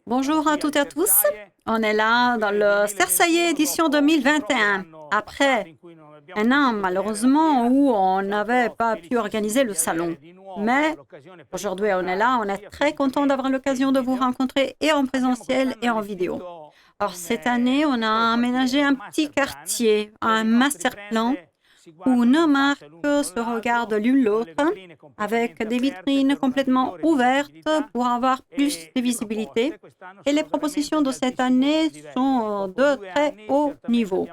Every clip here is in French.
Bonjour à toutes et à tous. On est là dans le Cersaillé édition 2021. Après un an, malheureusement, où on n'avait pas pu organiser le salon. Mais aujourd'hui, on est là. On est très content d'avoir l'occasion de vous rencontrer et en présentiel et en vidéo. Alors, cette année, on a aménagé un petit quartier, un master plan où nos marques se regardent l'une l'autre avec des vitrines complètement ouvertes pour avoir plus de visibilité. Et les propositions de cette année sont de très haut niveau.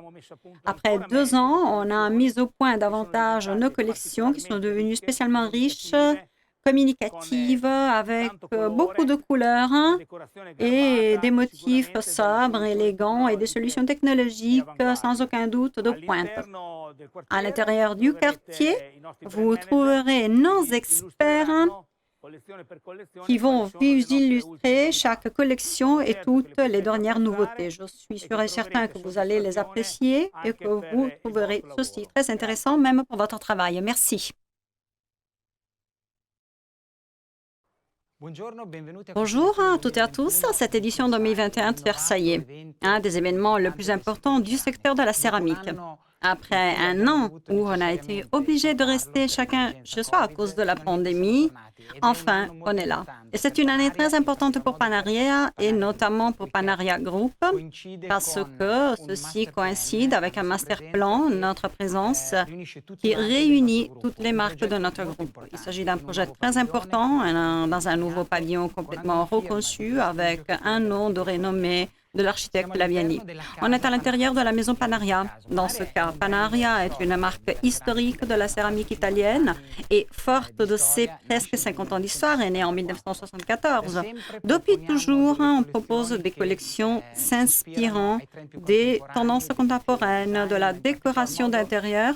Après 2 ans, on a mis au point davantage nos collections qui sont devenues spécialement riches, communicatives, avec beaucoup de couleurs et des motifs sobres, élégants et des solutions technologiques sans aucun doute de pointe. À l'intérieur du quartier, vous trouverez nos experts qui vont vous illustrer chaque collection et toutes les dernières nouveautés. Je suis sûre et certain que vous allez les apprécier et que vous trouverez ceci très intéressant, même pour votre travail. Merci. Bonjour à toutes et à tous à cette édition 2021 de Versailles, un des événements les plus importants du secteur de la céramique. Après un an où on a été obligé de rester chacun chez soi à cause de la pandémie, enfin, on est là. Et c'est une année très importante pour Panaria et notamment pour Panaria Group parce que ceci coïncide avec un master plan, notre présence, qui réunit toutes les marques de notre groupe. Il s'agit d'un projet très important dans un nouveau pavillon complètement reconçu avec un nom de renommée de l'architecte Laviani. On est à l'intérieur de la maison Panaria. Dans ce cas, Panaria est une marque historique de la céramique italienne et forte de ses presque 50 ans d'histoire, est née en 1974. Depuis toujours, on propose des collections s'inspirant des tendances contemporaines, de la décoration d'intérieur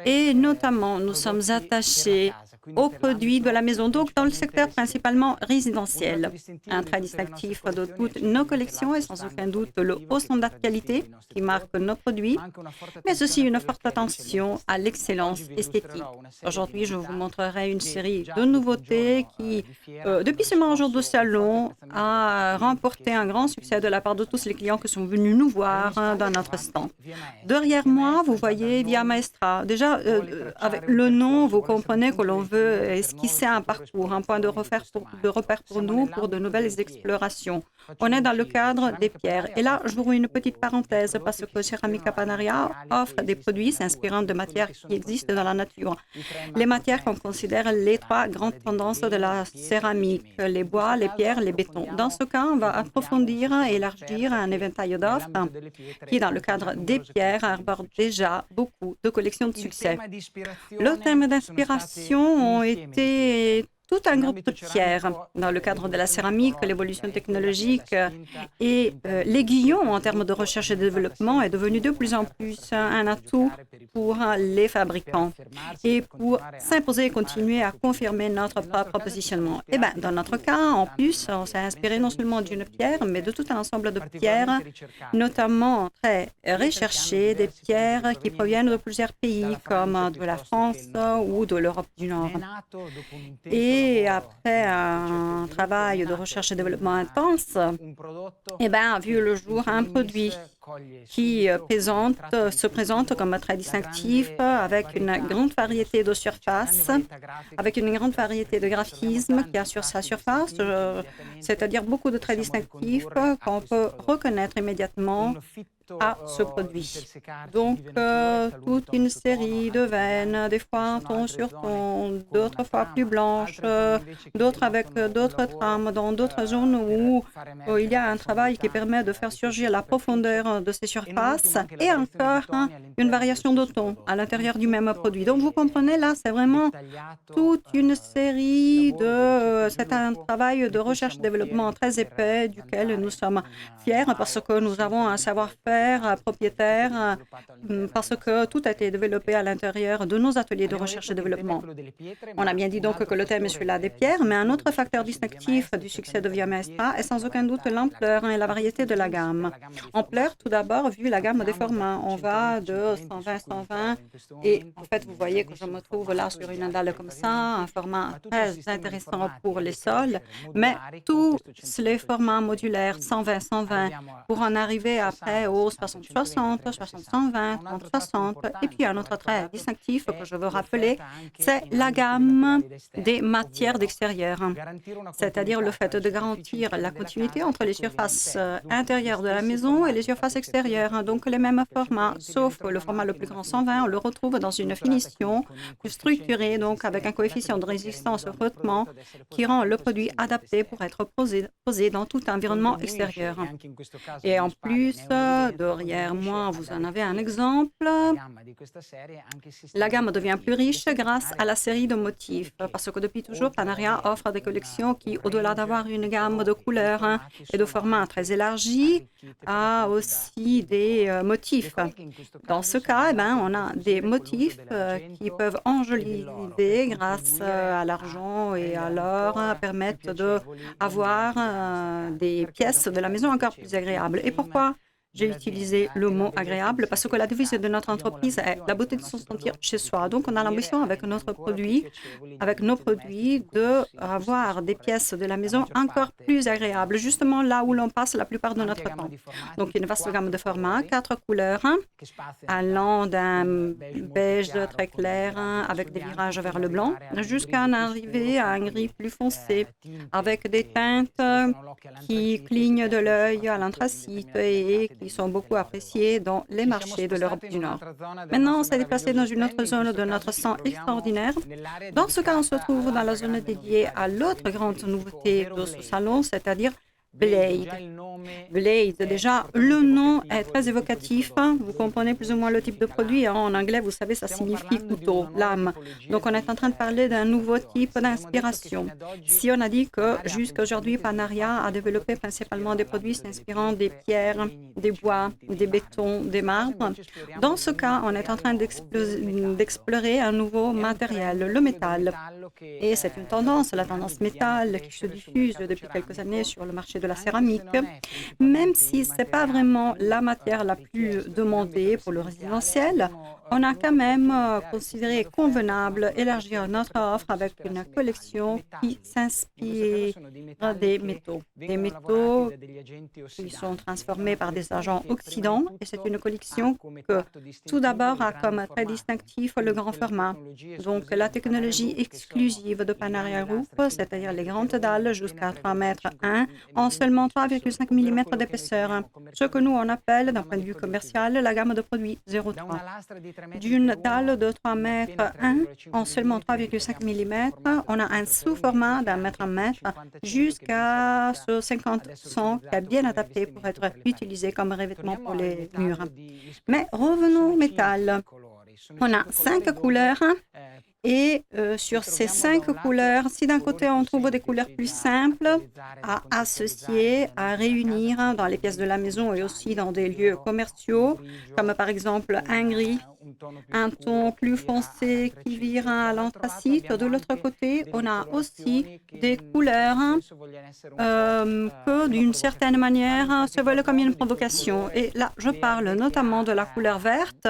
et notamment nous sommes attachés aux produits de la maison, donc dans le secteur principalement résidentiel. Un trait distinctif de toutes nos collections est sans aucun doute le haut standard de qualité qui marque nos produits, mais aussi une forte attention à l'excellence esthétique. Aujourd'hui, je vous montrerai une série de nouveautés qui, depuis seulement un jour de salon, a remporté un grand succès de la part de tous les clients qui sont venus nous voir dans notre stand. Derrière moi, vous voyez Via Maestra. Déjà, avec le nom, vous comprenez que l'on veut esquisser un parcours, un point de repère pour nous pour de nouvelles explorations. On est dans le cadre des pierres. Et là, j'ouvre une petite parenthèse parce que Ceramica Panaria offre des produits s'inspirant de matières qui existent dans la nature. Les matières qu'on considère les trois grandes tendances de la céramique, les bois, les pierres, les bétons. Dans ce cas, on va approfondir et élargir un éventail d'offres qui, dans le cadre des pierres, arbore déjà beaucoup de collections de succès. Le thème d'inspiration ont été tout un groupe de pierres dans le cadre de la céramique, l'évolution technologique et l'aiguillon en termes de recherche et de développement est devenu de plus en plus un atout pour les fabricants et pour s'imposer et continuer à confirmer notre propre positionnement. Et bien, dans notre cas, en plus, on s'est inspiré non seulement d'une pierre, mais de tout un ensemble de pierres, notamment très recherchées, des pierres qui proviennent de plusieurs pays comme de la France ou de l'Europe du Nord. Et après un travail de recherche et développement intense, a vu le jour un produit qui se présente comme très distinctif avec une grande variété de surfaces, avec une grande variété de graphismes qui assure sa surface, c'est-à-dire beaucoup de traits distinctifs qu'on peut reconnaître immédiatement à ce produit. Donc, toute une série de veines, des fois ton sur ton, d'autres fois plus blanches, d'autres avec d'autres trames, dans d'autres zones où il y a un travail qui permet de faire surgir la profondeur de ces surfaces et encore une variation de ton à l'intérieur du même produit. Donc, vous comprenez, là, c'est vraiment toute une série c'est un travail de recherche-développement très épais duquel nous sommes fiers parce que nous avons un savoir-faire propriétaire, parce que tout a été développé à l'intérieur de nos ateliers de recherche et développement. On a bien dit donc que le thème est celui-là des pierres, mais un autre facteur distinctif du succès de Via Maestra est sans aucun doute l'ampleur et la variété de la gamme. Ampleur tout d'abord vu la gamme des formats. On va de 120, 120 et en fait, vous voyez que je me trouve là sur une dalle comme ça, un format très intéressant pour les sols, mais tous les formats modulaires 120, 120 pour en arriver après au 60, 60, 60, 120, 30, 60 et puis un autre trait distinctif que je veux rappeler, c'est la gamme des matières d'extérieur, c'est-à-dire le fait de garantir la continuité entre les surfaces intérieures de la maison et les surfaces extérieures. Donc les mêmes formats, sauf le format le plus grand 120, on le retrouve dans une finition plus structurée, donc avec un coefficient de résistance au frottement qui rend le produit adapté pour être posé dans tout environnement extérieur. Et en plus, derrière moi, vous en avez un exemple. La gamme devient plus riche grâce à la série de motifs, parce que depuis toujours, Panaria offre des collections qui, au-delà d'avoir une gamme de couleurs et de formats très élargie, a aussi des motifs. Dans ce cas, on a des motifs qui peuvent enjoliver grâce à l'argent et à l'or, permettent d'avoir des pièces de la maison encore plus agréables. Et pourquoi j'ai utilisé le mot agréable? Parce que la devise de notre entreprise est la beauté de se sentir chez soi. Donc, on a l'ambition avec nos produits, d'avoir des pièces de la maison encore plus agréables, justement là où l'on passe la plupart de notre temps. Donc, une vaste gamme de formats, 4 couleurs, allant d'un beige très clair avec des virages vers le blanc, jusqu'à en arriver à un gris plus foncé, avec des teintes qui clignent de l'œil à l'anthracite et qui sont beaucoup appréciés dans les marchés de l'Europe du Nord. Maintenant, on s'est déplacé dans une autre zone de notre sang extraordinaire. Dans ce cas, on se trouve dans la zone dédiée à l'autre grande nouveauté de ce salon, c'est-à-dire Blade. Blade, déjà, le nom est très évocatif. Vous comprenez plus ou moins le type de produit. En anglais, vous savez, ça signifie couteau, lame. Donc, on est en train de parler d'un nouveau type d'inspiration. Si on a dit que jusqu'à aujourd'hui, Panaria a développé principalement des produits s'inspirant des pierres, des bois, des bétons, des marbres, dans ce cas, on est en train d'explorer un nouveau matériel, le métal. Et c'est une tendance, la tendance métal, qui se diffuse depuis quelques années sur le marché de la céramique, même si ce n'est pas vraiment la matière la plus demandée pour le résidentiel, on a quand même considéré convenable élargir notre offre avec une collection qui s'inspire des métaux. Des métaux qui sont transformés par des agents oxydants et c'est une collection que tout d'abord a comme très distinctif le grand format. Donc la technologie exclusive de Panaria Roof, c'est-à-dire les grandes dalles jusqu'à 3 mètres 1 en seulement 3,5 mm d'épaisseur, ce que nous on appelle d'un point de vue commercial la gamme de produits 0,3. D'une dalle de 3 mètres 1 en seulement 3,5 mm, on a un sous-format d'un mètre à mètre jusqu'à ce 50% qui est bien adapté pour être utilisé comme revêtement pour les murs. Mais revenons au métal. On a 5 couleurs. Et sur ces 5 couleurs, si d'un côté on trouve des couleurs plus simples à associer, à réunir dans les pièces de la maison et aussi dans des lieux commerciaux, comme par exemple un gris, un ton plus foncé qui vire à l'anthracite. De l'autre côté, on a aussi des couleurs que d'une certaine manière se veulent comme une provocation. Et là, je parle notamment de la couleur verte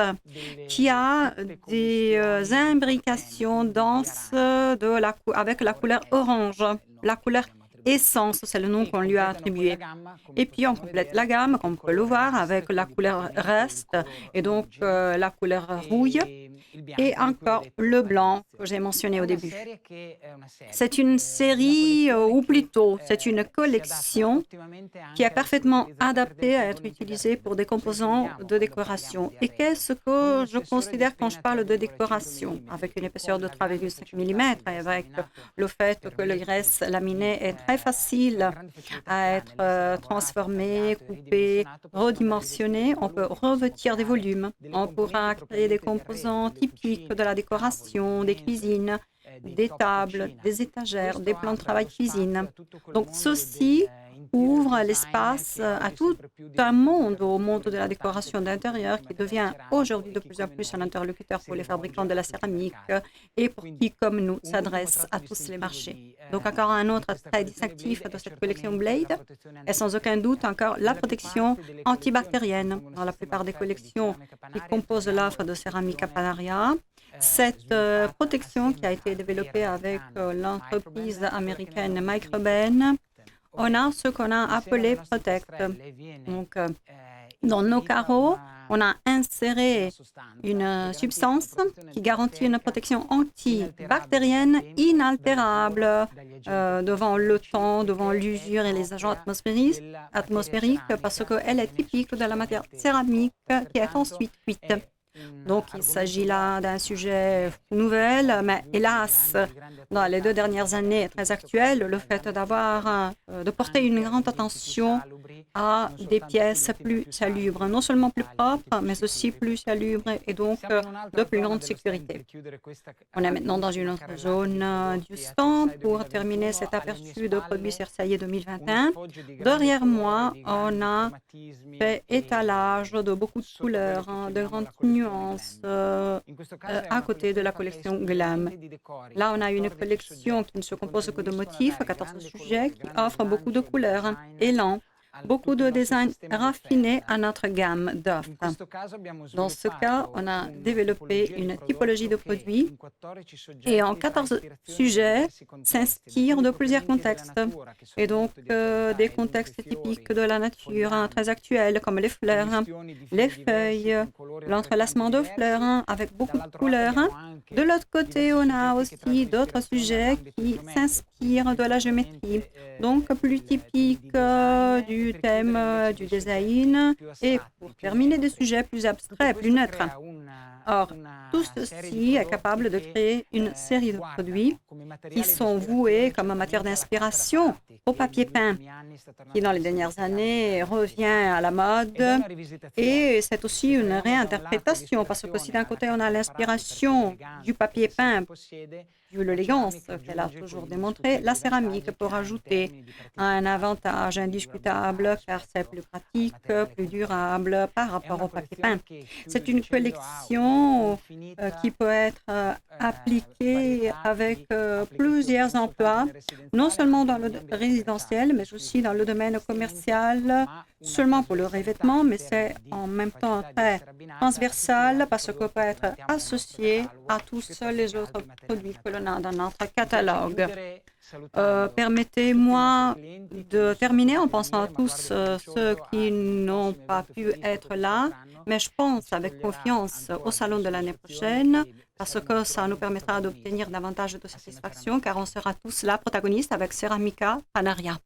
qui a des imbrications denses avec la couleur orange, la couleur essence, c'est le nom qu'on lui a attribué. Et puis on complète la gamme, comme on peut le voir, avec la couleur reste et donc la couleur rouille et encore le blanc que j'ai mentionné au début. C'est une série, ou plutôt c'est une collection qui est parfaitement adaptée à être utilisée pour des composants de décoration. Et qu'est-ce que je considère quand je parle de décoration? Avec une épaisseur de 3,5 mm et avec le fait que le graisse laminé est très facile à être transformé, coupé, redimensionné, on peut revêtir des volumes. On pourra créer des composants typiques de la décoration, des cuisines, des tables, des étagères, des plans de travail cuisine. Donc ceci ouvre l'espace à tout un monde, au monde de la décoration d'intérieur qui devient aujourd'hui de plus en plus un interlocuteur pour les fabricants de la céramique et pour qui, comme nous, s'adresse à tous les marchés. Donc encore un autre trait distinctif de cette collection Blade est sans aucun doute encore la protection antibactérienne. Dans la plupart des collections qui composent l'offre de Ceramica Panaria, cette protection qui a été développée avec l'entreprise américaine Microben, on a ce qu'on a appelé Protect. Donc, dans nos carreaux, on a inséré une substance qui garantit une protection antibactérienne inaltérable devant le temps, devant l'usure et les agents atmosphériques parce qu'elle est typique de la matière céramique qui est ensuite cuite. Donc, il s'agit là d'un sujet nouvel, mais hélas, dans les 2 dernières années, très actuel, le fait de porter une grande attention à des pièces plus salubres, non seulement plus propres, mais aussi plus salubres et donc de plus grande sécurité. On est maintenant dans une autre zone du stand pour terminer cet aperçu de produits Cersaillé 2021. Derrière moi, on a fait étalage de beaucoup de couleurs, de grandes nuances à côté de la collection Glam. Là, on a une collection qui ne se compose que de motifs, 14 sujets, qui offrent beaucoup de couleurs, élan, beaucoup de designs raffinés à notre gamme d'offres. Dans ce cas, on a développé une typologie de produits et en 14 sujets s'inspire de plusieurs contextes. Et donc, des contextes typiques de la nature, très actuels, comme les fleurs, les feuilles, l'entrelacement de fleurs avec beaucoup de couleurs. De l'autre côté, on a aussi d'autres sujets qui s'inspirent de la géométrie, donc plus typiques du thème du design et pour terminer des sujets plus abstraits, plus neutres. Or, tout ceci est capable de créer une série de produits qui sont voués comme matière d'inspiration au papier peint, qui dans les dernières années revient à la mode. Et c'est aussi une réinterprétation, parce que si d'un côté on a l'inspiration du papier peint, vu l'élégance qu'elle a toujours démontrée, la céramique peut rajouter un avantage indiscutable car c'est plus pratique, plus durable par rapport au papier peint. C'est une collection qui peut être appliquée avec plusieurs emplois, non seulement dans le résidentiel, mais aussi dans le domaine commercial, seulement pour le revêtement, mais c'est en même temps très transversal parce qu'on peut être associé à tous les autres produits que l'on a dans notre catalogue. Permettez-moi de terminer en pensant à tous ceux qui n'ont pas pu être là, mais je pense avec confiance au salon de l'année prochaine parce que ça nous permettra d'obtenir davantage de satisfaction car on sera tous là protagonistes avec Ceramica Panaria.